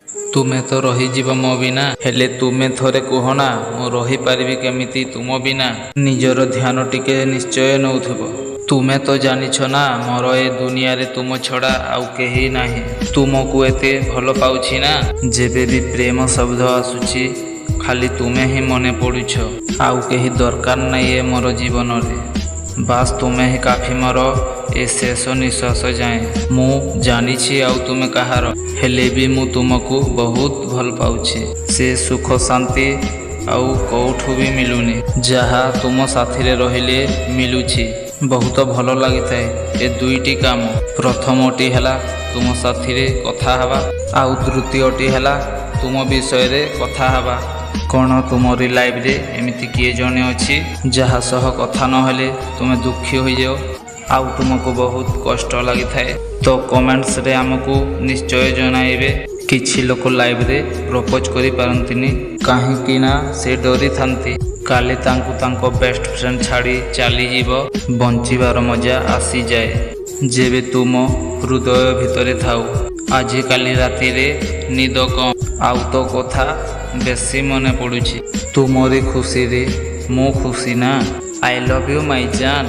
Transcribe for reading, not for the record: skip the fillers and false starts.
ତୁମେ ତ ରହିଯିବ ମୋ ବିନା, ହେଲେ ତୁମେ ଥରେ କୁହ ନା ମୁଁ ରହିପାରିବି କେମିତି ତୁମ ବିନା। ନିଜର ଧ୍ୟାନ ଟିକେ ନିଶ୍ଚୟ ନେଉଥିବ। ତୁମେ ତ ଜାଣିଛ ନା ମୋର ଏ ଦୁନିଆରେ ତୁମ ଛଡ଼ା ଆଉ କେହି ନାହିଁ। ତୁମକୁ ଏତେ ଭଲ ପାଉଛି ନା, ଯେବେ ବି ପ୍ରେମ ଶବ୍ଦ ଆସୁଛି ଖାଲି ତୁମେ ହିଁ ମନେ ପଡ଼ୁଛ। ଆଉ କେହି ଦରକାର ନାହିଁ ଏ ମୋର ଜୀବନରେ। ବାସ୍ ତୁମେ ହିଁ କାଫି ମୋର ଏ ଶେଷ ନିଶ୍ୱାସ ଯାଏଁ। ମୁଁ ଜାଣିଛି ଆଉ ତୁମେ କାହାର, ହେଲେ ବି ମୁଁ ତୁମକୁ ବହୁତ ଭଲ ପାଉଛି। ସେ ସୁଖ ଶାନ୍ତି ଆଉ କେଉଁଠୁ ବି ମିଳୁନି, ଯାହା ତୁମ ସାଥିରେ ରହିଲେ ମିଳୁଛି। ବହୁତ ଭଲ ଲାଗିଥାଏ ଏ ଦୁଇଟି କାମ। ପ୍ରଥମଟି ହେଲା ତୁମ ସାଥିରେ କଥା ହେବା, ଆଉ ତୃତୀୟଟି ହେଲା ତୁମ ବିଷୟରେ କଥା ହେବା। କ'ଣ ତୁମରି ଲାଇଫରେ ଏମିତି କିଏ ଜଣେ ଅଛି ଯାହା ସହ କଥା ନହେଲେ ତୁମେ ଦୁଃଖୀ ହୋଇଯାଅ ଆଉ ତୁମକୁ ବହୁତ କଷ୍ଟ ଲାଗିଥାଏ? ତ କମେଣ୍ଟସରେ ଆମକୁ ନିଶ୍ଚୟ ଜଣାଇବେ। କିଛି ଲୋକ ଲାଇଫରେ ପ୍ରପୋଜ କରିପାରନ୍ତିନି, କାହିଁକି ନା ସେ ଡରିଥାନ୍ତି କାଲି ତାଙ୍କୁ ତାଙ୍କ ବେଷ୍ଟ ଫ୍ରେଣ୍ଡ ଛାଡ଼ି ଚାଲିଯିବ। ବଞ୍ଚିବାର ମଜା ଆସିଯାଏ ଯେବେ ତୁମ ହୃଦୟ ଭିତରେ ଥାଉ। ଆଜିକାଲି ରାତିରେ ନିଦ କମ୍, ଆଉ ତୋ କଥା ବେଶୀ ମନେ ପଡ଼ୁଛି। ତୁମରି ଖୁସିରେ ମୁଁ ଖୁସି ନା। I love you my Jan.